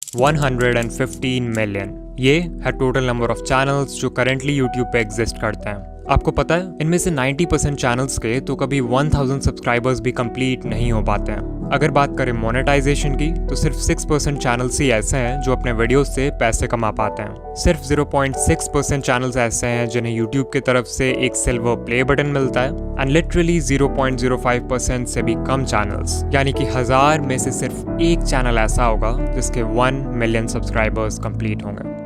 115 million. ये है total number of channels जो करेंटली यूट्यूब पे एग्जिस्ट करते हैं। आपको पता है इनमें से 90% चैनल्स के तो कभी 1000 सब्सक्राइबर्स भी कंप्लीट नहीं हो पाते हैं। अगर बात करें मोनेटाइजेशन की तो सिर्फ 6% चैनल्स ही ऐसे हैं जो अपने वीडियोस से पैसे कमा पाते हैं। सिर्फ 0.6% चैनल्स ऐसे हैं जिन्हें यूट्यूब की तरफ से एक सिल्वर प्ले बटन मिलता है एंड लिटरली 0.05% से भी कम चैनल्स, यानी कि 1000 में से सिर्फ एक चैनल ऐसा होगा जिसके 1 मिलियन सब्सक्राइबर्स कंप्लीट होंगे।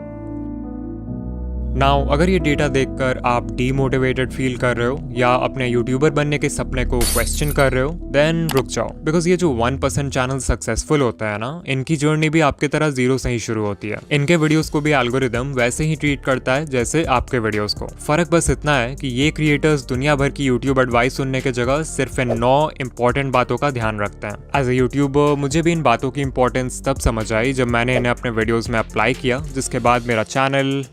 नाउ अगर ये डेटा देखकर आप डीमोटिवेटेड फील कर रहे हो या अपने यूट्यूबर बनने के सपने को क्वेश्चन कर रहे हो, देन रुक जाओ, बिकॉज ये जो 1% चैनल सक्सेसफुल होता है ना, इनकी जर्नी भी आपके तरह जीरो से ही शुरू होती है। इनके वीडियोस को भी एल्गोरिदम वैसे ही ट्रीट करता है जैसे आपके वीडियोस को। फर्क बस इतना है कि ये क्रिएटर्स दुनिया भर की यूट्यूब एडवाइस सुनने के जगह सिर्फ इन 9 इंपॉर्टेंट बातों का ध्यान रखते हैं। एज ए यूट्यूबर मुझे भी इन बातों की इंपॉर्टेंस तब समझ आई जब मैंने इन्हें अपने वीडियोज में अप्लाई किया, जिसके बाद मेरा चैनल।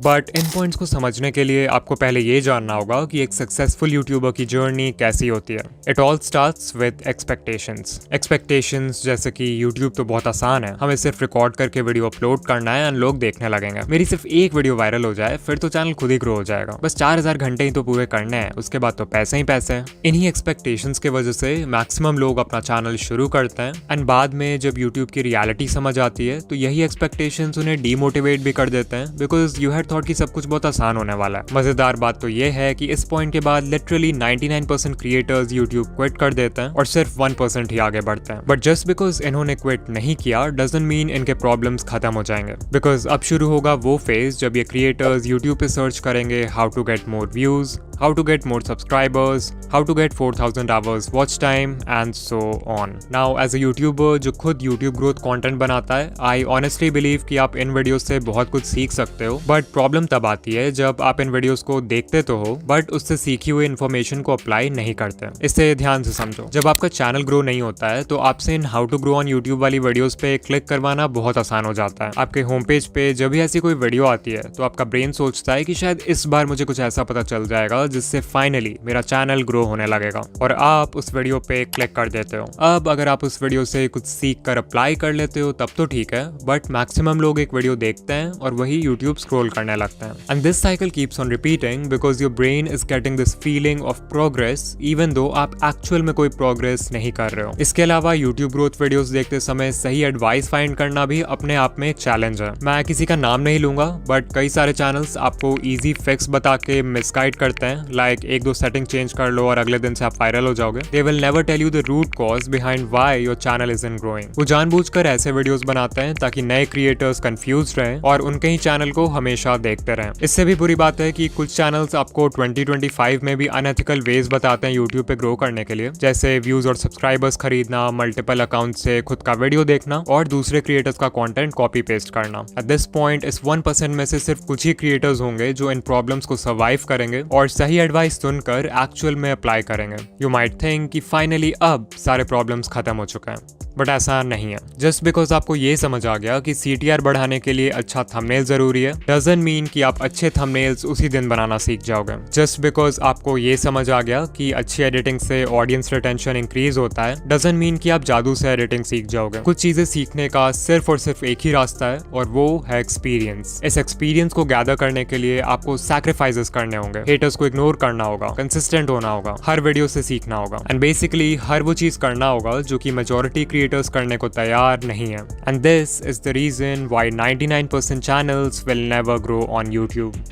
बट इन पॉइंट्स को समझने के लिए आपको पहले ये जानना होगा कि एक सक्सेसफुल यूट्यूबर की जर्नी कैसी होती है। It all starts with expectations जैसे कि यूट्यूब तो बहुत आसान है, हमें सिर्फ रिकॉर्ड करके वीडियो अपलोड करना है एंड लोग देखने लगेंगे। मेरी सिर्फ एक वीडियो वायरल हो जाए फिर तो चैनल खुद ही ग्रो हो जाएगा। बस 4000 घंटे ही तो पूरे करने हैं, उसके बाद तो पैसे ही पैसे हैं। इन्हीं एक्सपेक्टेशंस के वजह से मैक्सिमम लोग अपना चैनल शुरू करते हैं एंड बाद में जब यूट्यूब की रियलिटी समझ आती है तो यही एक्सपेक्टेशंस उन्हें डीमोटिवेट भी कर देते हैं, बिकॉज यू हैड थॉट कि सब कुछ बहुत आसान होने वाला है। मजेदार बात तो ये है कि इस पॉइंट के बाद लिटरली 99% क्रिएटर्स यूट्यूब क्विट कर देते हैं और सिर्फ 1% ही आगे बढ़ते हैं। बट जस्ट बिकॉज इन्होंने क्विट नहीं किया डजंट मीन इनके प्रॉब्लम्स खत्म हो जाएंगे, बिकॉज अब शुरू होगा वो फेज जब ये क्रिएटर्स यूट्यूब पे सर्च करेंगे how to get more views, how to get more subscribers, how to get 4000 hours watch time and so on. Now as a YouTuber जो खुद YouTube growth content बनाता है, I honestly believe कि आप इन videos से बहुत कुछ सीख सकते हो, बट प्रॉब्लम तब आती है जब आप इन वीडियोस को देखते तो हो बट उससे सीखी हुई इन्फॉर्मेशन को अप्लाई नहीं करते। इससे ध्यान से समझो, जब आपका चैनल ग्रो नहीं होता है तो आपसे इन how to grow on YouTube वाली वीडियोस पे क्लिक करवाना बहुत आसान हो जाता है। आपके होम पेज पे जब भी ऐसी कोई वीडियो आती है तो आपका ब्रेन सोचता है कि शायद इस बार मुझे कुछ ऐसा पता चल जाएगा जिससे फाइनली मेरा चैनल ग्रो होने लगेगा, और आप उस वीडियो पे क्लिक कर देते हो। अब अगर आप उस वीडियो से कुछ सीख कर अप्लाई कर लेते हो तब तो ठीक है, बट मैक्सिमम लोग एक वीडियो देखते हैं और वही यूट्यूब स्क्रॉल करने लगते हैं and this cycle keeps on repeating because your brain is getting this feeling of progress even though आप एक्चुअल में कोई प्रोग्रेस नहीं कर रहे हो। इसके अलावा यूट्यूब ग्रोथ वीडियोस देखते समय सही एडवाइस फाइंड करना भी अपने आप में एक चैलेंज है। मैं किसी का नाम नहीं लूंगा बट कई सारे चैनल्स आपको इजी फिक्स बता के मिसगाइड करते हैं, लाइक एक दो सेटिंग चेंज कर लो और अगले दिन से आप वायरल हो जाओगे। They will never tell you the root cause behind why your channel isn't growing. वो जानबूझकर ऐसे वीडियोस बनाते हैं ताकि नए क्रिएटर्स कंफ्यूज रहें और उनके ही चैनल को हमेशा देखते रहें। इससे भी बुरी बात है कि कुछ चैनल्स आपको 2025 में भी अनएथिकल वेज बताते हैं यूट्यूब पे ग्रो करने के लिए, जैसे व्यूज और सब्सक्राइबर्स खरीदना, मल्टीपल अकाउंट से खुद का वीडियो देखना और दूसरे क्रिएटर्स का कंटेंट कॉपी पेस्ट करना। एट दिस पॉइंट इस 1% में से सिर्फ कुछ ही क्रिएटर्स होंगे जो इन प्रॉब्लम्स को सर्वाइव करेंगे और सही एडवाइस सुनकर एक्चुअल में अप्लाई करेंगे। यू माइट थिंक कि फाइनली अब सारे प्रॉब्लम्स खत्म हो चुके हैं, बट ऐसा नहीं है। जस्ट बिकॉज आपको ये समझ आ गया कि CTR बढ़ाने के लिए अच्छा थंबनेल जरूरी है डजंट मीन कि आप अच्छे थंबनेल्स उसी दिन बनाना सीख जाओगे। जस्ट बिकॉज आपको ये समझ आ गया कि अच्छी एडिटिंग से ऑडियंस रिटेंशन इंक्रीज होता है डजंट मीन कि आप जादू से एडिटिंग सीख जाओगे। कुछ चीजें सीखने का सिर्फ और सिर्फ एक ही रास्ता है और वो है एक्सपीरियंस। इस एक्सपीरियंस को गैदर करने के लिए आपको सैक्रिफाइसेस करने होंगे, हेटर्स को इग्नोर करना होगा, कंसिस्टेंट होना होगा, हर वीडियो से सीखना होगा एंड बेसिकली हर वो चीज करना होगा जो कि मेजॉरिटी क्रिएटर्स करने को तैयार नहीं है। And this is the reason why 99% channels will never grow on YouTube.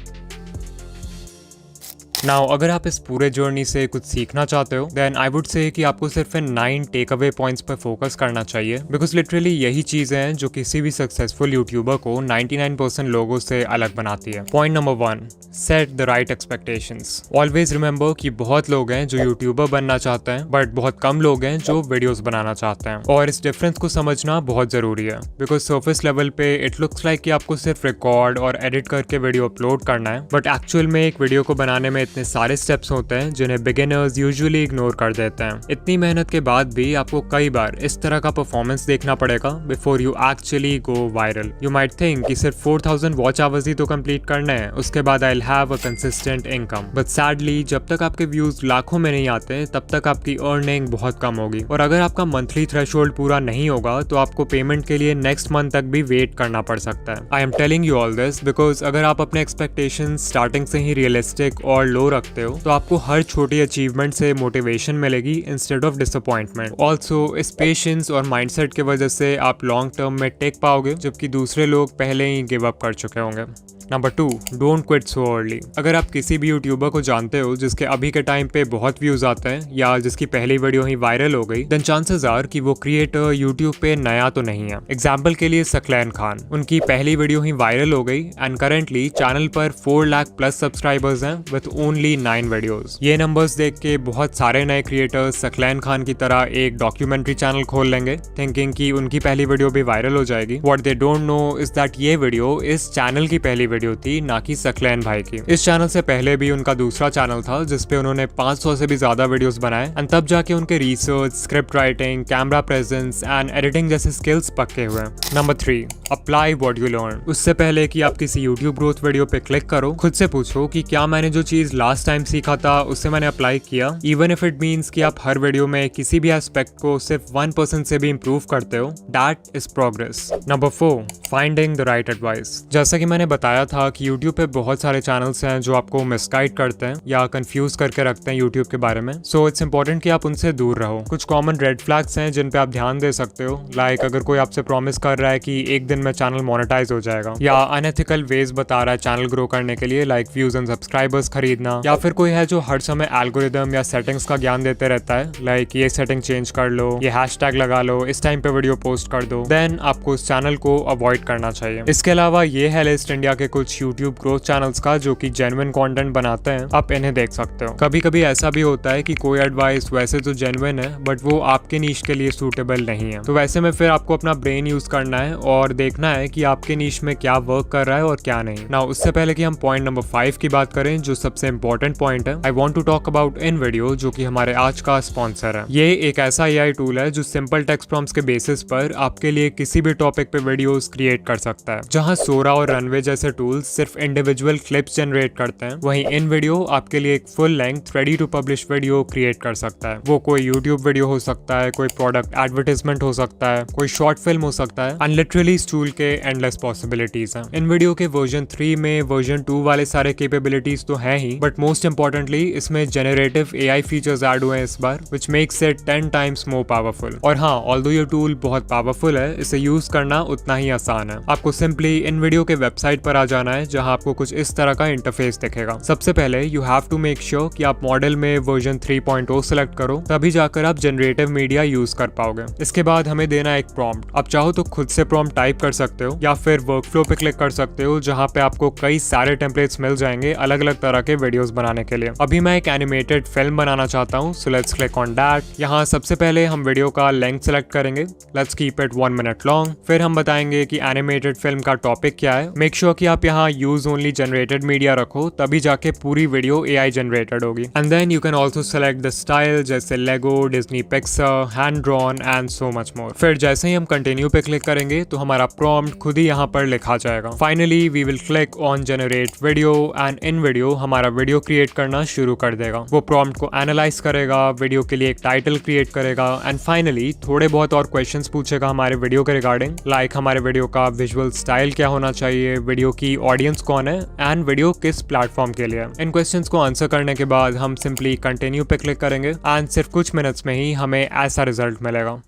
Now अगर आप इस पूरे जर्नी से कुछ सीखना चाहते हो देन आई वुड से कि आपको सिर्फ इन 9 टेक अवे पॉइंट्स पर फोकस करना चाहिए, बिकॉज लिटरली यही चीजें हैं जो किसी भी सक्सेसफुल यूट्यूबर को 99% लोगों से अलग बनाती है। Point number 1, set the right expectations. Always remember कि बहुत लोग हैं जो यूट्यूबर बनना चाहते हैं बट बहुत कम लोग हैं जो वीडियोस बनाना चाहते हैं, और इस डिफरेंस को समझना बहुत जरूरी है। बिकॉज सर्फेस लेवल पे इट लुक्स लाइक कि आपको सिर्फ रिकॉर्ड और एडिट करके वीडियो अपलोड करना है, बट एक्चुअल में एक वीडियो को बनाने में इतने सारे स्टेप्स होते हैं जिन्हें बिगिनर्स यूजुअली इग्नोर कर देते हैं। इतनी मेहनत के बाद भी आपको कई बार इस तरह का परफॉर्मेंस देखना पड़ेगा before you actually go viral. You might think कि सिर्फ 4000 वॉच आवर्स ही तो कंप्लीट करने हैं, उसके बाद I will have a consistent income. But sadly जब तक आपके व्यूज लाखों में नहीं आते तब तक आपकी अर्निंग बहुत कम होगी, और अगर आपका मंथली थ्रेशोल्ड पूरा नहीं होगा तो आपको पेमेंट के लिए नेक्स्ट मंथ तक भी वेट करना पड़ सकता है। I am telling you all this because अगर आप अपने एक्सपेक्टेशन स्टार्टिंग से ही रियलिस्टिक और लो रखते हो तो आपको हर छोटी अचीवमेंट से मोटिवेशन मिलेगी इंस्टेड ऑफ डिसअपॉइंटमेंट। ऑल्सो इस पेशेंस और माइंडसेट की वजह से आप लॉन्ग टर्म में टेक पाओगे, जबकि दूसरे लोग पहले ही गिव अप कर चुके होंगे। Number 2, don't quit so early. अगर आप किसी भी यूट्यूबर को जानते हो जिसके अभी के टाइम पे बहुत व्यूज आते हैं या जिसकी पहली वीडियो ही वायरल हो गई, देन चांसेस आर कि वो क्रिएटर यूट्यूब पे नया तो नहीं है। एग्जाम्पल के लिए सकलैन खान, उनकी पहली वीडियो ही वायरल हो गई एंड करेंटली चैनल पर 4 लाख प्लस सब्सक्राइबर्स हैं विद ओनली 9 वीडियोस। ये नंबर्स देख के बहुत सारे नए क्रिएटर्स सकलैन खान की तरह एक डॉक्यूमेंट्री चैनल खोल लेंगे थिंकिंग कि उनकी पहली वीडियो भी वायरल हो जाएगी। What they don't know is that ये वीडियो इस चैनल की पहली वीडियो थी, ना कि सकलैन भाई की। इस चैनल से पहले भी उनका दूसरा चैनल था जिसपे उन्होंने 500 से भी ज्यादा वीडियोस बनाए एंड तब जाके उनके research, script writing, camera presence and editing जैसे स्किल्स पक्के हुए। Number 3, apply what you learn. उससे पहले कि आप किसी यूट्यूब ग्रोथ वीडियो पे क्लिक करो, खुद से पूछो कि क्या मैंने जो चीज लास्ट टाइम सीखा था उससे मैंने अप्लाई किया, इवन इफ इट मीन्स कि आप हर वीडियो में किसी भी एस्पेक्ट को सिर्फ 1% से भी इंप्रूव करते हो, that is progress. Number 4, finding the right advice. जैसा कि मैंने बताया था कि यूट्यूब पे बहुत सारे चैनल्स हैं जो आपको मिसगाइड करते हैं या कंफ्यूज करके रखते हैं यूट्यूब के बारे में, सो इट्स इंपॉर्टेंट कि आप उनसे दूर रहो। कुछ कॉमन रेड फ्लैग्स हैं जिन पे आप ध्यान दे सकते हो, लाइक अगर कोई आपसे प्रॉमिस कर रहा है कि एक दिन में चैनल मोनेटाइज हो जाएगा, या अनएथिकल वेज बता रहा है चैनल ग्रो करने के लिए लाइक व्यूज एंड सब्सक्राइबर्स खरीदना, या फिर कोई है जो हर समय एल्गोरिदम या सेटिंग्स का ज्ञान देते रहता है लाइक ये सेटिंग चेंज कर लो, ये हैशटैग लगा लो, इस टाइम पे वीडियो पोस्ट कर दो, देन आपको उस चैनल को अवॉइड करना चाहिए। इसके अलावा ये है लिस्ट इंडिया के कुछ यूट्यूब ग्रोथ चैनल्स का जो कि जेन्युइन कंटेंट बनाते हैं, आप इन्हें देख सकते हो। कभी कभी ऐसा भी होता है कि कोई एडवाइस वैसे तो जेन्युइन है बट वो आपके नीश के लिए सूटेबल नहीं है, तो वैसे में फिर आपको अपना ब्रेन यूज करना है और देखना है कि आपके नीश में क्या वर्क कर रहा है और क्या नहीं। नाउ उससे पहले कि हम पॉइंट नंबर 5 की बात करें जो सबसे इंपॉर्टेंट पॉइंट है, I want to talk about InVideo जो कि हमारे आज का स्पॉन्सर है। ये एक ऐसा AI टूल है जो सिंपल टेक्स्ट प्रॉम्प्ट्स के बेसिस पर आपके लिए किसी भी टॉपिक पे वीडियोस क्रिएट कर सकता है। जहां सोरा और रनवे जैसे टूल्स सिर्फ इंडिविजुअल क्लिप्स जनरेट करते हैं, वहीं इन वीडियो आपके लिए एक full length ready to publish video create कर सकता है। वो कोई यूट्यूब वीडियो हो सकता है, कोई प्रोडक्ट एडवर्टाइजमेंट हो सकता है, कोई शॉर्ट फिल्म हो सकता है, एंड लिटरली इस टूल के एंडलेस पॉसिबिलिटीज हैं। इन वीडियो के वर्जन 3 में वर्जन 2 वाले सारे कैपेबिलिटीज तो हैं ही, बट मोस्ट इंपॉर्टेंटली इसमें जनरेटिव AI फीचर्स ऐड हुए हैं इस बार, which makes it 10 times more powerful. और हाँ, ऑल्दो ये टूल बहुत पावरफुल है, इसे यूज करना उतना ही आसान है। आपको सिंपली इन वीडियो के वेबसाइट पर आ जाना है जहां आपको कुछ इस तरह का इंटरफेस दिखेगा। सबसे पहले you have to make sure कि आप मॉडल में वर्जन 3.0 सेलेक्ट करो, तभी जाकर आप जनरेटिव मीडिया यूज कर पाओगे। इसके बाद हमें देना एक प्रॉम्प्ट। आप चाहो तो खुद से प्रॉम्प्ट टाइप कर सकते हो या फिर वर्कफ्लो पे क्लिक कर सकते हो जहां पे आपको कई सारे टेम्पलेट्स मिल जाएंगे अलग अलग तरह के वीडियोस बनाने के लिए। अभी मैं एक एनिमेटेड फिल्म बनाना चाहता हूँ, so let's click on that. यहाँ सबसे पहले हम वीडियो का लेंथ सेलेक्ट करेंगे, let's keep it 1 minute long. फिर हम बताएंगे कि एनिमेटेड फिल्म का टॉपिक क्या है। मेक श्योर कि आप यहाँ यूज ओनली जनरेटेड मीडिया रखो, तभी जाके पूरी वीडियो AI जनरेटेड होगी। And then you can also select the style जैसे Lego, Disney Pixar, hand drawn and so much more. फिर जैसे ही हम कंटिन्यू पे क्लिक करेंगे तो हमारा प्रॉम्प्ट खुद ही यहाँ पर लिखा जाएगा। Finally we will click on generate video and InVideo हमारा वीडियो क्रिएट करना शुरू कर देगा। वो प्रॉम्प्ट को एनालाइज करेगा, वीडियो के लिए एक टाइटल क्रिएट करेगा एंड फाइनली थोड़े बहुत और क्वेश्चंस पूछेगा हमारे वीडियो के रिगार्डिंग, लाइक हमारे वीडियो का विजुअल स्टाइल क्या होना चाहिए, वीडियो की ऑडियंस कौन है एंड वीडियो किस प्लेटफॉर्म के लिए। इन क्वेश्चंस को आंसर करने के बाद हम सिंपली कंटिन्यू पे क्लिक करेंगे एंड सिर्फ कुछ मिनट्स में ही हमें ऐसा रिजल्ट मिलेगा।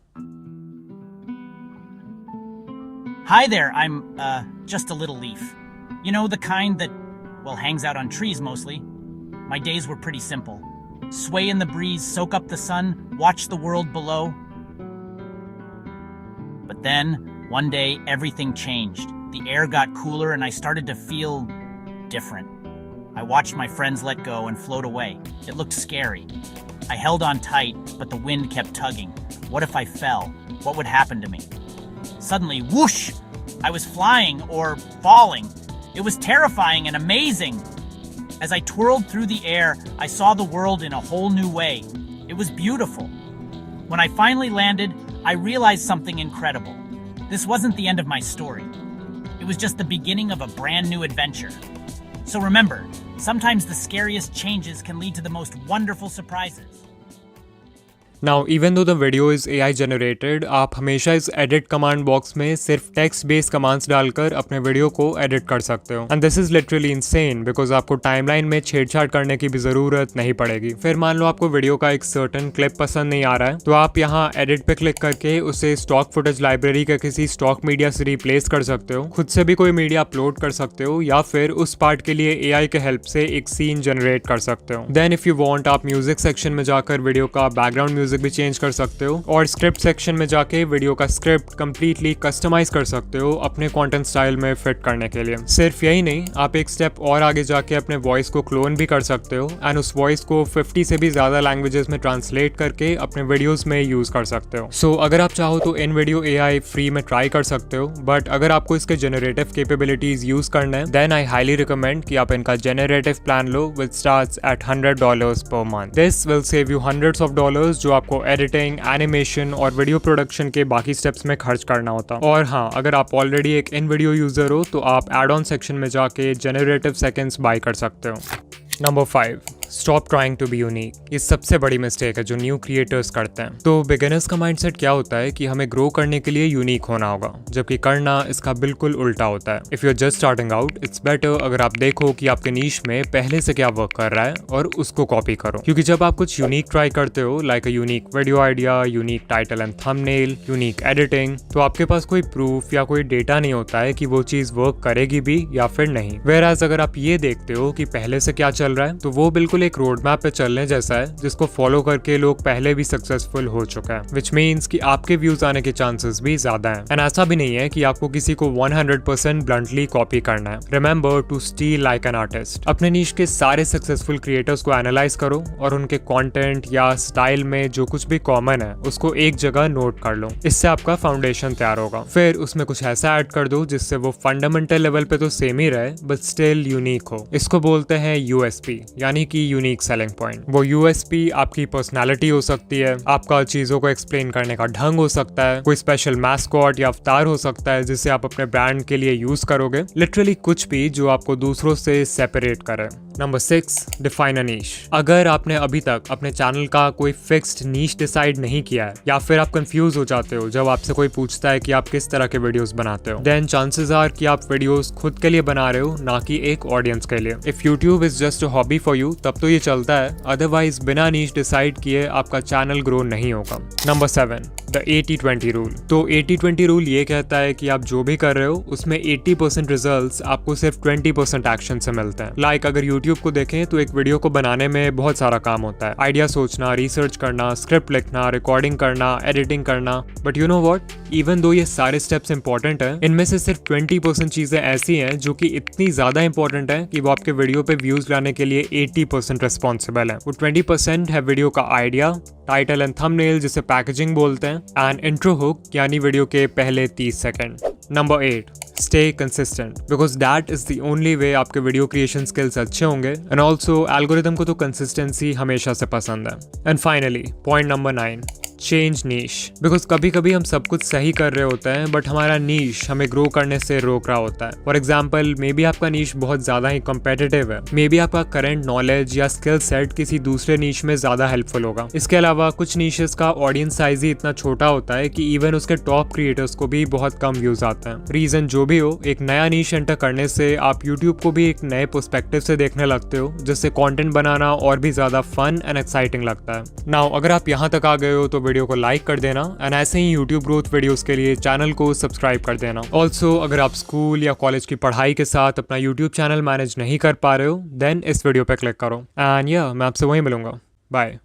Hi there, I'm just a little leaf. You know, the kind that, well, hangs out on trees mostly. My days were pretty simple. Sway in the breeze, soak up the sun, watch the world below. But then, one day, everything changed. The air got cooler and I started to feel different. I watched my friends let go and float away. It looked scary. I held on tight, but the wind kept tugging. What if I fell? What would happen to me? Suddenly, whoosh! I was flying or falling. It was terrifying and amazing. As I twirled through the air, I saw the world in a whole new way. It was beautiful. When I finally landed, I realized something incredible. This wasn't the end of my story. It was just the beginning of a brand new adventure. So remember, sometimes the scariest changes can lead to the most wonderful surprises. Now even though the video is AI generated, आप हमेशा इस edit command box में सिर्फ text based commands डालकर अपने video को edit कर सकते हो। And this is literally insane because आपको टाइमलाइन में छेड़छाड़ करने की भी जरूरत नहीं पड़ेगी। फिर मान लो आपको वीडियो का एक सर्टन क्लिप पसंद नहीं आ रहा है, तो आप यहाँ एडिट पे क्लिक करके उसे स्टॉक फुटेज लाइब्रेरी का किसी स्टॉक मीडिया से रिप्लेस कर सकते हो, खुद से भी कोई मीडिया अपलोड कर सकते हो, या फिर उस पार्ट के लिए AI के हेल्प से एक सीन जनरेट कर सकते हो। देन इफ यू वांट, आप म्यूजिक सेक्शन में जाकर वीडियो का बैकग्राउंड म्यूजिक भी चेंज कर सकते हो, और स्क्रिप्ट सेक्शन में जाके वीडियो का स्क्रिप्ट कंप्लीटली कस्टमाइज कर सकते हो अपने कंटेंट स्टाइल में फिट करने के लिए। सिर्फ यही नहीं, आप एक स्टेप और आगे जाके अपने वॉइस को क्लोन भी कर सकते हो एंड उस वॉइस को 50 से भी ज्यादा लैंग्वेजेस में ट्रांसलेट करके अपने वीडियोस में यूज कर सकते हो। सो अगर आप चाहो तो इन वीडियो AI फ्री में ट्राई कर सकते हो, बट अगर आपको इसके जेनरेटिव कैपेबिलिटीज यूज करना है, देन आई हाईली रिकमेंड कि आप इनका generative plan low which starts at $100 per month. This will save you hundreds of dollars जो आपको एडिटिंग, एनिमेशन और वीडियो प्रोडक्शन के बाकी स्टेप्स में खर्च करना होता। और हाँ, अगर आप ऑलरेडी एक इन वीडियो यूजर हो तो आप एड ऑन सेक्शन में जाके जेनरेटिव सेकेंड्स बाय कर सकते हो। Number 5, stop trying to be unique. ये सबसे बड़ी मिस्टेक है जो न्यू क्रिएटर्स करते हैं। तो बिगिनर्स का माइंडसेट क्या होता है कि हमें ग्रो करने के लिए यूनिक होना होगा, जबकि करना इसका बिल्कुल उल्टा होता है। If you are just starting out, it's better अगर आप देखो कि आपके नीश में पहले से क्या वर्क कर रहा है और उसको कॉपी करो। क्योंकि जब आप कुछ यूनिक ट्राई करते हो, like a unique video idea, unique title and thumbnail, unique editing, तो आपके पास कोई प्रूफ या कोई डेटा नहीं होता है कि वो चीज वर्क करेगी भी या फिर नहीं। वेयरएज अगर आप ये देखते हो कि पहले से क्या चल रहा है, तो वो बिल्कुल एक रोड मैप पे चलने जैसा है जिसको फॉलो करके लोग पहले भी सक्सेसफुल हो चुका है, विच मीन्स कि आपके व्यूज आने के चांसेस भी ज्यादा हैं। एंड ऐसा भी नहीं है कि आपको किसी को 100% ब्लंटली कॉपी करना है। Remember to steal like an artist. अपने नीश के सारे सक्सेसफुल क्रिएटर्स को एनालाइज करो और उनके कंटेंट या स्टाइल में जो कुछ भी कॉमन है उसको एक जगह नोट कर लो। इससे आपका फाउंडेशन तैयार होगा। फिर उसमें कुछ ऐसा ऐड कर दो जिससे वो फंडामेंटल लेवल पे तो सेम ही रहे बट स्टिल यूनिक हो। इसको बोलते हैं USP, यानी कि यूनिक सेलिंग पॉइंट। वो USP आपकी पर्सनालिटी हो सकती है, आपका चीजों को एक्सप्लेन करने का ढंग हो सकता है, कोई स्पेशल मैस्कॉट या अवतार हो सकता है जिसे आप अपने ब्रांड के लिए यूज करोगे। लिटरली कुछ भी जो आपको दूसरों से सेपरेट करे। नंबर 6, डिफाइन अ नीश। अगर आपने अभी तक अपने चैनल का कोई फिक्स्ड नीश डिसाइड नहीं किया है, या फिर आप कंफ्यूज हो जाते हो जब आपसे कोई पूछता है कि आप किस तरह के वीडियोस बनाते हो, देन चांसेस आर कि आप वीडियोस खुद के लिए बना रहे हो, ना कि एक ऑडियंस के लिए। If YouTube is just a hobby for you, तब तो ये चलता है, अदरवाइज बिना नीश डिसाइड किए आपका चैनल ग्रो नहीं होगा। Number 7, the 80-20 rule. तो 80-20 रूल ये कहता है कि आप जो भी कर रहे हो उसमें 80% रिजल्ट्स आपको सिर्फ 20% एक्शन से मिलते हैं। लाइक अगर यूट्यूब को देखें तो एक वीडियो को बनाने में बहुत सारा काम होता है, आइडिया सोचना, रिसर्च करना, स्क्रिप्ट लिखना, रिकॉर्डिंग करना, एडिटिंग करना। But you know what, even though ये सारे स्टेप्स इंपॉर्टेंट हैं, इनमें से सिर्फ 20% चीजें ऐसी हैं जो कि इतनी ज्यादा इंपॉर्टेंट है कि वो आपके वीडियो पे व्यूज लाने के लिए 80% रिस्पॉन्सिबल है। वो 20% है वीडियो का आइडिया, टाइटल एंड थंबनेल जिसे पैकेजिंग बोलते हैं, एंड इंट्रो हुक यानी वीडियो के पहले 30 second. Number 8, stay consistent, because that is the only way आपके वीडियो क्रिएशन स्किल्स अच्छे होंगे। एंड ऑल्सो एल्गोरिदम को तो कंसिस्टेंसी हमेशा से पसंद है। And finally point number 9, change niche. Because कभी कभी हम सब कुछ सही कर रहे होते हैं बट हमारा नीश हमें ग्रो करने से रोक रहा होता है। फॉर एग्जाम्पल, मे बी आपका नीश बहुत ज्यादा ही कॉम्पिटिटिव है, मे बी आपका करंट नॉलेज या स्किल सेट किसी दूसरे नीश में ज्यादा हेल्पफुल होगा। इसके अलावा कुछ नीशेस का ऑडियंस साइज ही इतना छोटा होता है कि इवन उसके टॉप क्रिएटर्स को भी बहुत कम व्यूज आते हैं। रीजन जो भी हो, एक नया नीश एंटर करने से आप यूट्यूब को भी एक नए पर्सपेक्टिव से देखने लगते हो, जिससे कंटेंट बनाना और भी ज्यादा फन एंड एक्साइटिंग लगता है। नाउ अगर आप यहाँ तक आ गए हो तो वीडियो को लाइक कर देना, एंड ऐसे ही यूट्यूब ग्रोथ वीडियोस के लिए चैनल को सब्सक्राइब कर देना। ऑल्सो अगर आप स्कूल या कॉलेज की पढ़ाई के साथ अपना यूट्यूब चैनल मैनेज नहीं कर पा रहे हो, देन इस वीडियो पे क्लिक करो। एंड या मैं आपसे वहीं मिलूंगा। बाय।